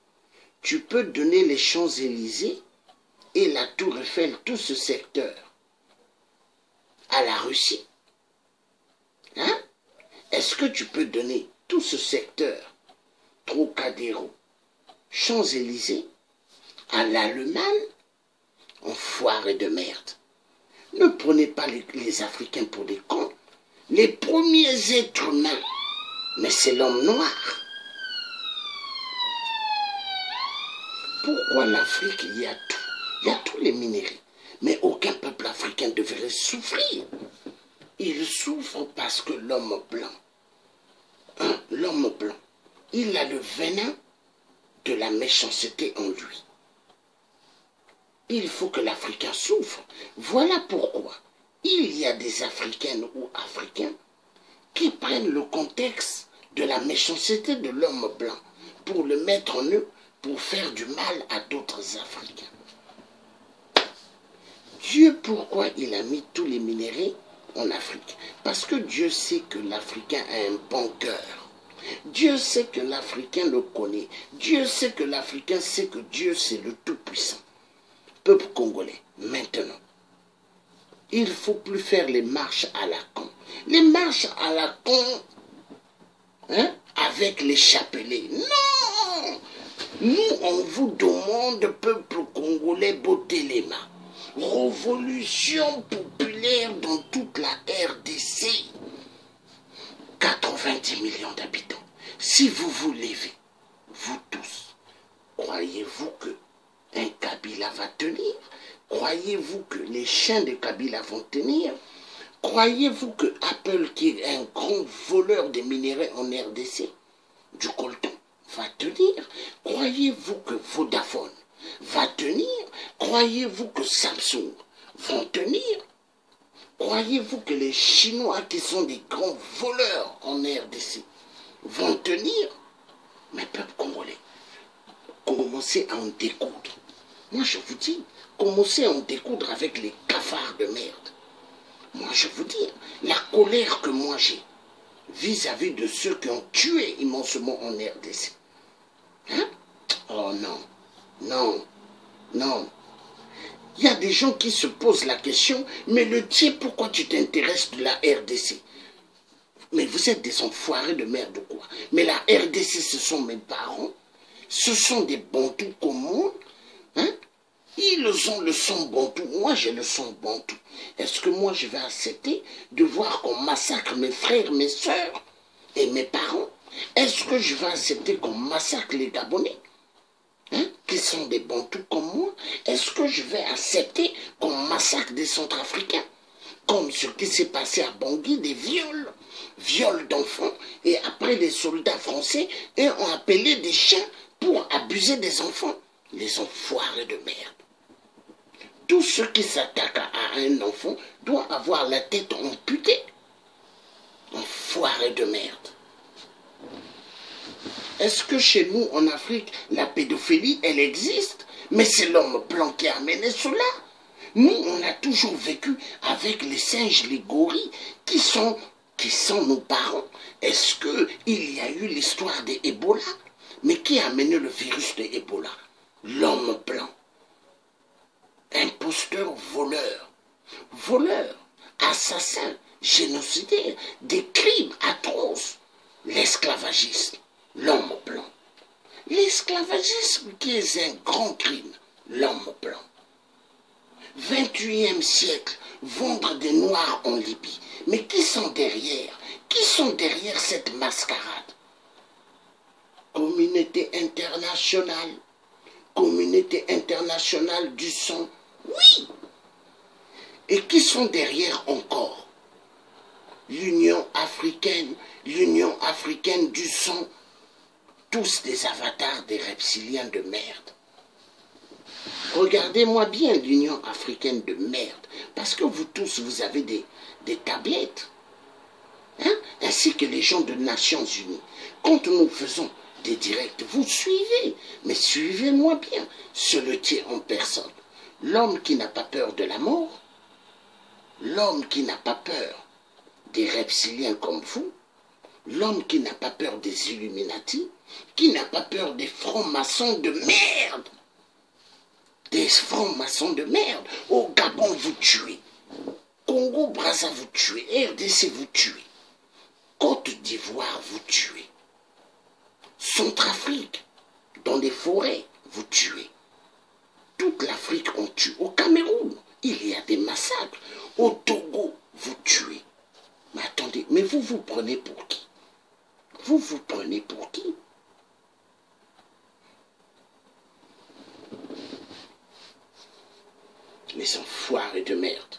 tu peux donner les Champs-Élysées et la Tour Eiffel, tout ce secteur, à la Russie? Hein? Est-ce que tu peux donner tout ce secteur, Trocadéro, Champs-Élysées, à l'Allemagne? Enfoiré de merde. Ne prenez pas les Africains pour des cons. Les premiers êtres humains, mais c'est l'homme noir. Pourquoi l'Afrique, il y a tout? Il y a tous les minéraux. Mais aucun peuple africain devrait souffrir. Il souffre parce que l'homme blanc, l'homme blanc, il a le venin de la méchanceté en lui. Il faut que l'Africain souffre. Voilà pourquoi il y a des Africaines ou Africains qui prennent le contexte de la méchanceté de l'homme blanc pour le mettre en eux, pour faire du mal à d'autres Africains. Dieu, pourquoi il a mis tous les minéraux en Afrique? Parce que Dieu sait que l'Africain a un bon cœur. Dieu sait que l'Africain le connaît. Dieu sait que l'Africain sait que Dieu c'est le Tout-Puissant. Peuple congolais, maintenant, il ne faut plus faire les marches à la con. Les marches à la con, hein, avec les chapelets. Non! Nous, on vous demande, peuple congolais, botter les mains. Révolution populaire dans toute la RDC. 90 millions d'habitants. Si vous vous levez, vous tous, croyez-vous que un Kabila va tenir? Croyez-vous que les chiens de Kabila vont tenir? Croyez-vous que Apple, qui est un grand voleur des minéraux en RDC, du coltan, va tenir? Croyez-vous que Vodafone va tenir? Croyez-vous que Samsung vont tenir? Croyez-vous que les Chinois, qui sont des grands voleurs en RDC, vont tenir? Mais peuple congolais, commencez à en découdre. Moi, je vous dis, commencez à en découdre avec les cafards de merde. Moi, je vous dis, la colère que moi j'ai vis-à-vis de ceux qui ont tué immensement en RDC. Hein? Oh non, non, non. Il y a des gens qui se posent la question, mais le tien, pourquoi tu t'intéresses de la RDC? Mais vous êtes des enfoirés de merde ou quoi? Mais la RDC, ce sont mes parents. Ce sont des bantous comme moi. Hein? Ils ont le sang bantou. Moi, j'ai le sang bantou. Est-ce que moi, je vais accepter de voir qu'on massacre mes frères, mes soeurs et mes parents? Est-ce que je vais accepter qu'on massacre les Gabonais, hein, qui sont des bantous comme moi? Est-ce que je vais accepter qu'on massacre des Centrafricains, comme ce qui s'est passé à Bangui, des viols d'enfants, et après des soldats français et ont appelé des chiens pour abuser des enfants? Les enfoirés de merde. Tout ce qui s'attaque à un enfant doit avoir la tête amputée. Enfoirés de merde. Est-ce que chez nous, en Afrique, la pédophilie, elle existe? Mais c'est l'homme blanc qui a amené cela. Nous, on a toujours vécu avec les singes, les gorilles, qui sont qui sont nos parents? Est-ce qu'il y a eu l'histoire d'Ebola? Mais qui a amené le virus de Ebola? L'homme blanc. Imposteur, voleur. Voleur, assassin, génocidaire, des crimes atroces. L'esclavagisme, l'homme blanc. L'esclavagisme qui est un grand crime, l'homme blanc. 21e siècle, vendre des Noirs en Libye. Mais qui sont derrière? Qui sont derrière cette mascarade? Communauté internationale. Communauté internationale du sang. Oui. Et qui sont derrière encore? L'Union africaine du sang. Tous des avatars des reptiliens de merde. Regardez-moi bien l'Union africaine de merde. Parce que vous tous, vous avez des tablettes. Hein? Ainsi que les gens de Nations Unies. Quand nous faisons des directs, vous suivez. Mais suivez-moi bien. Seletier en personne. L'homme qui n'a pas peur de la mort. L'homme qui n'a pas peur des reptiliens comme vous. L'homme qui n'a pas peur des Illuminati. Qui n'a pas peur des francs-maçons de merde. Des francs-maçons de merde. Au Gabon, vous tuez. Congo-Brazza, vous tuez. RDC, vous tuez. Côte d'Ivoire, vous tuez. Centrafrique, dans les forêts, vous tuez. Toute l'Afrique, on tue. Au Cameroun, il y a des massacres. Au Togo, vous tuez. Mais attendez, mais vous vous prenez pour qui? Vous vous prenez pour qui? Les enfoirés de merde.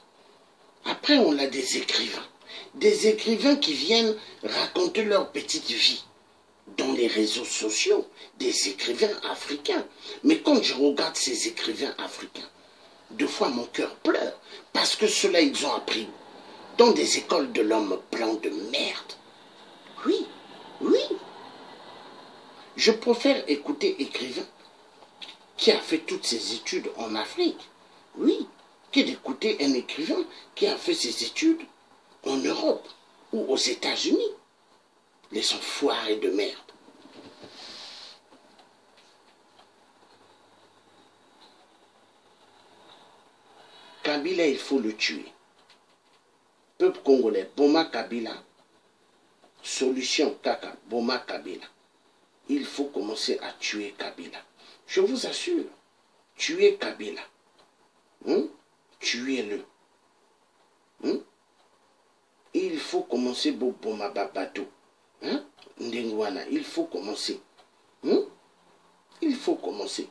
Après, on a des écrivains. Des écrivains qui viennent raconter leur petite vie dans les réseaux sociaux. Des écrivains africains. Mais quand je regarde ces écrivains africains, deux fois mon cœur pleure. Parce que ceux-là, ils ont appris dans des écoles de l'homme blanc de merde. Oui, oui. Je préfère écouter écrivain qui a fait toutes ses études en Afrique. Oui, que d'écouter un écrivain qui a fait ses études en Europe ou aux États-Unis. Les enfoirés de merde. Kabila, il faut le tuer. Peuple congolais, Boma Kabila. Solution Kaka, Boma Kabila. Il faut commencer à tuer Kabila. Je vous assure, tuez Kabila. Tuez-le. Il faut commencer Boma Babado. Ndengwana, il faut commencer. Il faut commencer.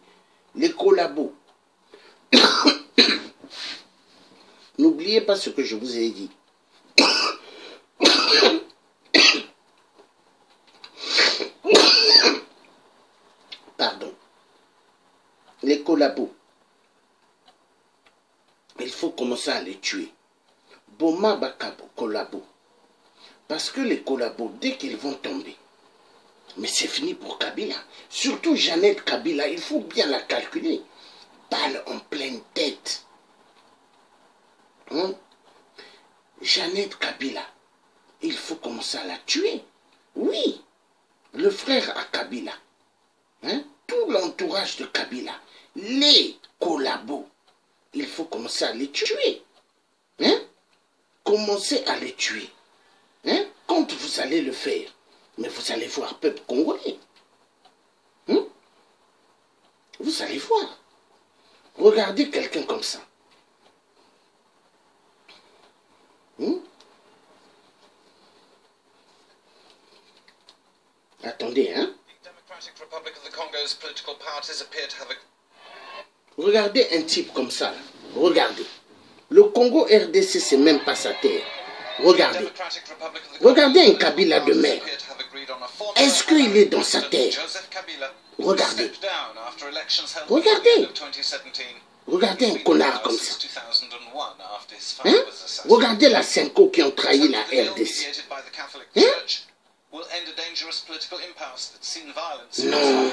Les collabos. N'oubliez pas ce que je vous ai dit. Pardon. Les collabos. Il faut commencer à les tuer. Boma Bakabo, collabo. Parce que les collabos, dès qu'ils vont tomber, mais c'est fini pour Kabila. Surtout Jeannette Kabila, il faut bien la calculer. Balle en pleine tête. Jeannette Kabila, il faut commencer à la tuer. Oui, le frère à Kabila. Tout l'entourage de Kabila, les collabos, il faut commencer à les tuer. Commencez à les tuer. Quand vous allez le faire, mais vous allez voir, peuple congolais. Vous allez voir. Regardez quelqu'un comme ça. Attendez, Regardez un type comme ça. Regardez. Le Congo RDC, c'est même pas sa terre. Regardez. Regardez un Kabila de mer. Est-ce qu'il est dans sa terre? Regardez. Regardez. Regardez un connard comme ça. Regardez la Cinco qui ont trahi la RDC. Non.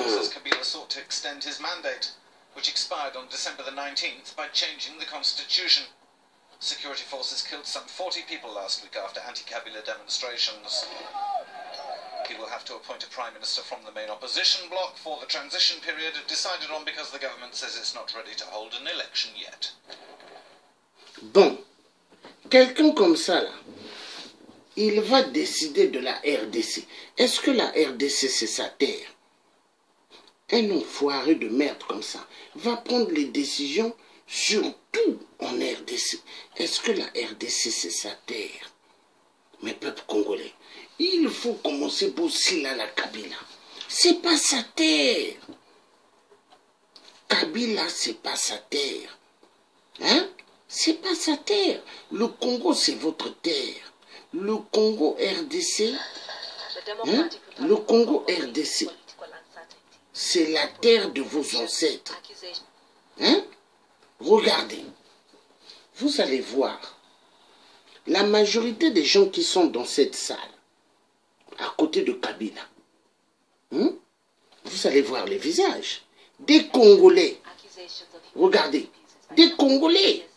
Which expired on December the 19th by changing the constitution. Security forces killed some 40 people last week after anti-Kabila demonstrations. He will have to appoint a prime minister from the main opposition bloc for the transition period decided on because the government says it's not ready to hold an election yet. Bon, quelqu'un comme ça là, il va décider de la RDC. Est-ce que la RDC c'est sa terre? Un enfoiré de merde comme ça va prendre les décisions sur tout en RDC. Est-ce que la RDC c'est sa terre? Mes peuples congolais, il faut commencer pour Sila la Kabila. C'est pas sa terre. Kabila c'est pas sa terre. Hein? C'est pas sa terre. Le Congo c'est votre terre. Le Congo RDC, hein? Le Congo RDC, c'est la terre de vos ancêtres. Hein? Regardez, vous allez voir, la majorité des gens qui sont dans cette salle, à côté de Kabila, hein? Vous allez voir les visages des Congolais. Regardez, des Congolais.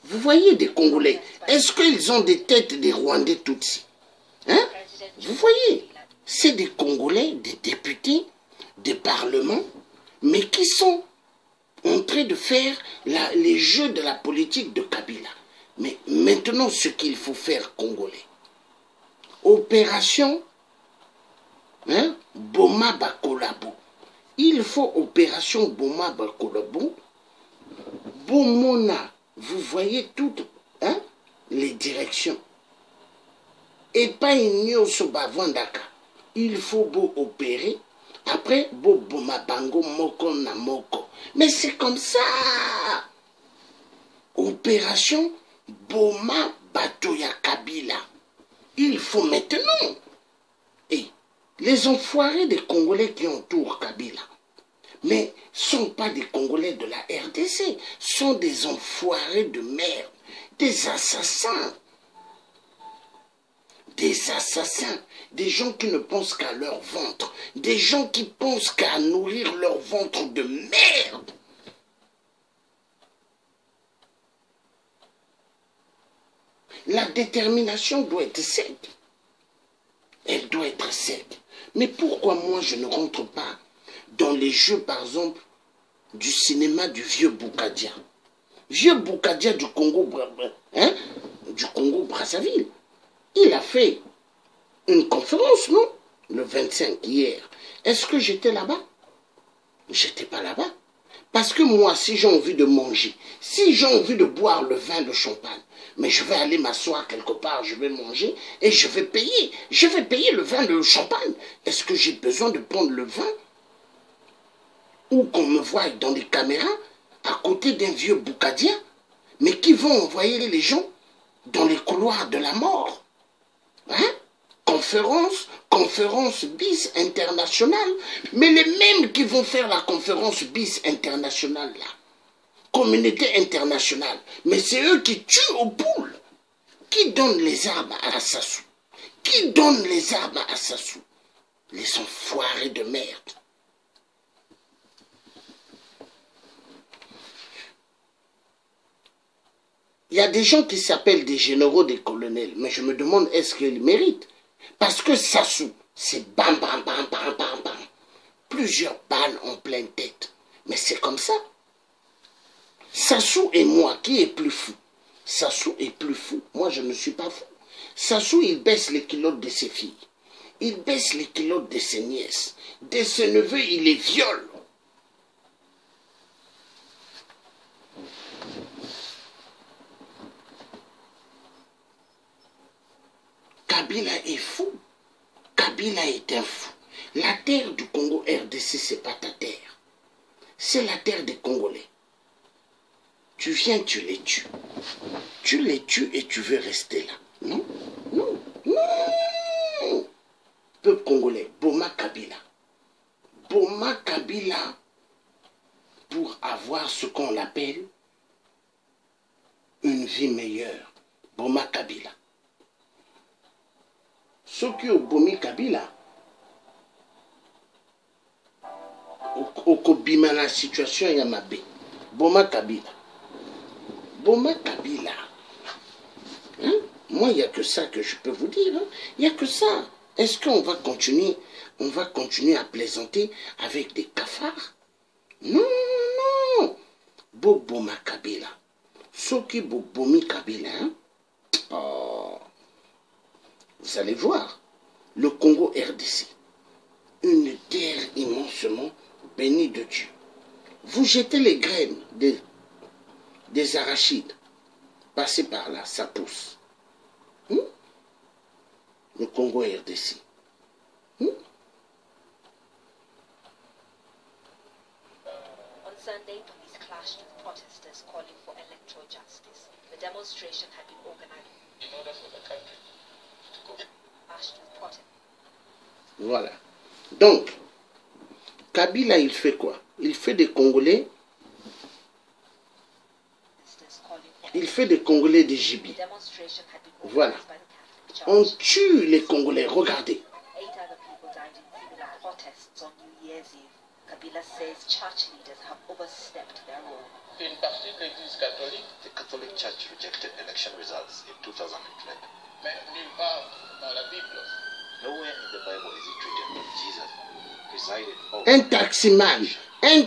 Vous voyez des Congolais. Est-ce qu'ils ont des têtes des Rwandais Tutsis? Hein? Vous voyez, c'est des Congolais, des députés, des parlements, mais qui sont en train de faire les jeux de la politique de Kabila. Mais maintenant, ce qu'il faut faire, Congolais, opération, hein, Boma Bakolabo. Il faut opération Boma Bakolabo. Bomona, vous voyez toutes, hein, les directions. Et pas une Sobavandaka. Il faut beau opérer. Après, beau Boma Bango Moko Namoko. Mais c'est comme ça. Opération Boma Batoya Kabila. Il faut maintenant. Et les enfoirés des Congolais qui entourent Kabila, mais sont pas des Congolais de la RDC, sont des enfoirés de merde, des assassins. Des assassins, des gens qui ne pensent qu'à leur ventre, des gens qui pensent qu'à nourrir leur ventre de merde. La détermination doit être sec. Elle doit être sec. Mais pourquoi moi je ne rentre pas dans les jeux, par exemple, du cinéma du vieux Boukadia? Vieux Boukadia du Congo, hein, du Congo Brazzaville. Il a fait une conférence, non? Le 25 hier. Est-ce que j'étais là-bas? J'étais pas là-bas. Parce que moi, si j'ai envie de manger, si j'ai envie de boire le vin de champagne, mais je vais aller m'asseoir quelque part, je vais manger et je vais payer. Je vais payer le vin de champagne. Est-ce que j'ai besoin de prendre le vin? Ou qu'on me voie dans les caméras à côté d'un vieux boucadien, mais qui vont envoyer les gens dans les couloirs de la mort? Hein? Conférence bis internationale, mais les mêmes qui vont faire la conférence bis internationale là, communauté internationale, mais c'est eux qui tuent aux poules. Qui donnent les armes à Sassou? Qui donne les armes à Sassou? Les enfoirés de merde. Il y a des gens qui s'appellent des généraux, des colonels, mais je me demande est-ce qu'ils méritent? Parce que Sassou, c'est bam, bam, bam, bam, bam, bam. Plusieurs balles en pleine tête. Mais c'est comme ça. Sassou et moi, qui est plus fou? Sassou est plus fou. Moi, je ne suis pas fou. Sassou, il baisse les culottes de ses filles. Il baisse les culottes de ses nièces. De ses neveux, il les viole. Kabila est fou. Kabila est un fou. La terre du Congo RDC, c'est pas ta terre. C'est la terre des Congolais. Tu viens, tu les tues. Tu les tues et tu veux rester là. Non, non, non. Peuple congolais, Boma Kabila. Boma Kabila pour avoir ce qu'on appelle une vie meilleure. Boma Kabila. Ceux qui ont bomi Kabila, au Kobima la situation Yamabe, Boma Kabila. Boma Kabila. Hein? Moi, il n'y a que ça que je peux vous dire. Hein? Il n'y a que ça. Est-ce qu'on va continuer, à plaisanter avec des cafards? Non, non. Boma Kabila. Soki Bomi Kabila. Hein? Oh. Vous allez voir. Le Congo RDC. Une terre immensement bénie de Dieu. Vous jetez les graines des arachides. Passez par là, ça pousse. Le Congo RDC. On Sunday, police clashed with protesters calling for electoral justice. The demonstration had been organized in order for the country to go. Clashed with protesters. Voilà. Donc, Kabila, il fait quoi? Il fait des Congolais. Il fait des Congolais des gibis. Voilà. On tue les Congolais. Regardez. Une partie de l'Église catholique. The Catholic Church rejected election results in 2020. Mais nulle part dans la Bible. Nowhere in the Bible is it written that Jesus presided over. Un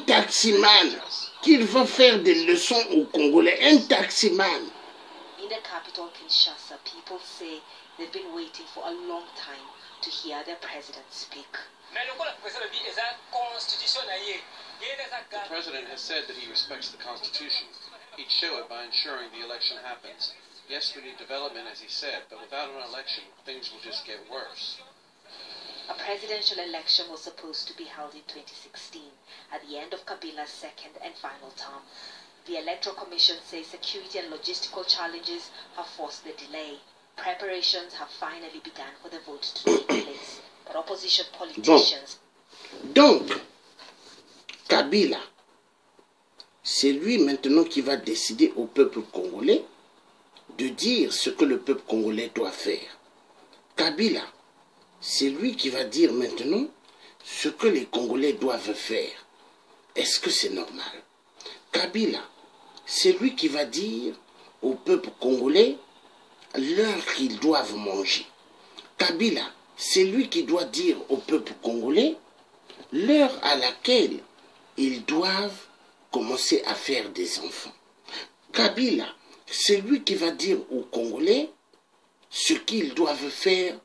taximan qu'il va faire des leçons aux Congolais. Un taximan. In the capital Kinshasa, people say they've been waiting for a long time to hear their president speak. The president has said that he respects the Constitution. He'd show it by ensuring the election happens. Yes, we need development, as he said, but without an election, things will just get worse. A presidential election was supposed to be held in 2016, at the end of Kabila's second and final term. The Electoral Commission says security and logistical challenges have forced the delay. Preparations have finally begun for the vote to take place, but opposition politicians... Donc, Kabila, c'est lui maintenant qui va décider au peuple congolais de dire ce que le peuple congolais doit faire. Kabila, c'est lui qui va dire maintenant ce que les Congolais doivent faire. Est-ce que c'est normal? Kabila, c'est lui qui va dire au peuple congolais l'heure qu'ils doivent manger. Kabila, c'est lui qui doit dire au peuple congolais l'heure à laquelle ils doivent commencer à faire des enfants. Kabila, c'est lui qui va dire aux Congolais ce qu'ils doivent faire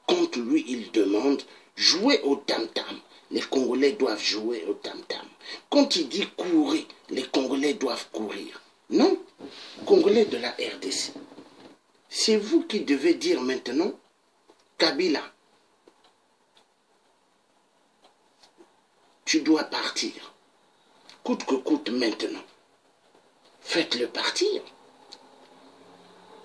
quand lui il demande jouer au tam-tam. Les Congolais doivent jouer au tam-tam. Quand il dit courir, les Congolais doivent courir. Non, Congolais de la RDC. C'est vous qui devez dire maintenant, Kabila, tu dois partir. Coûte que coûte maintenant. Faites-le partir.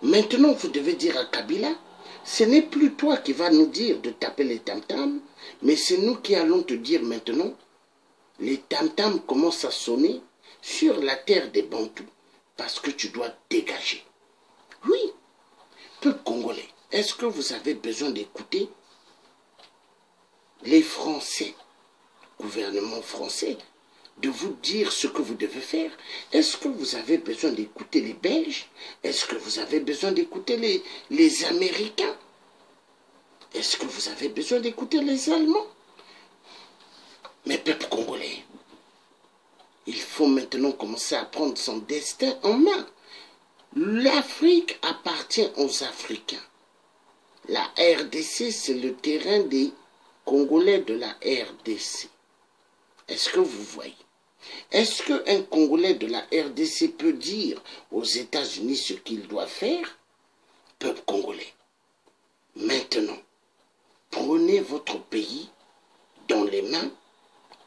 Maintenant, vous devez dire à Kabila, ce n'est plus toi qui vas nous dire de taper les tam-tams, mais c'est nous qui allons te dire maintenant, les tam-tams commencent à sonner sur la terre des Bantous, parce que tu dois dégager. Oui, peuple congolais, est-ce que vous avez besoin d'écouter les Français, gouvernement français, de vous dire ce que vous devez faire? Est-ce que vous avez besoin d'écouter les Belges? Est-ce que vous avez besoin d'écouter les Américains? Est-ce que vous avez besoin d'écouter les Allemands? Mais peuple congolais, il faut maintenant commencer à prendre son destin en main. L'Afrique appartient aux Africains. La RDC, c'est le terrain des Congolais de la RDC. Est-ce que vous voyez? Est-ce qu'un Congolais de la RDC peut dire aux États-Unis ce qu'il doit faire? Peuple congolais, maintenant, prenez votre pays dans les mains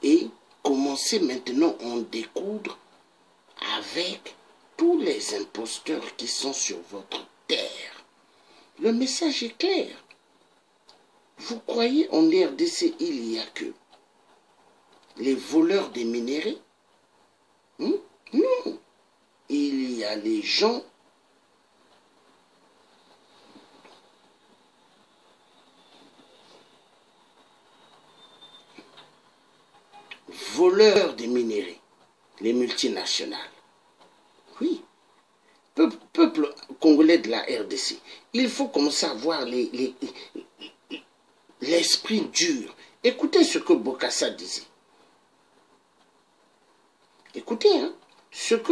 et commencez maintenant à en découdre avec tous les imposteurs qui sont sur votre terre. Le message est clair. Vous croyez en RDC, il n'y a que les voleurs des minéraux? Non. Il y a les gens voleurs des minéraux, les multinationales. Oui. Peuple congolais de la RDC, il faut commencer à voir l'esprit dur. Écoutez ce que Bokassa disait. Écoutez, hein, ce que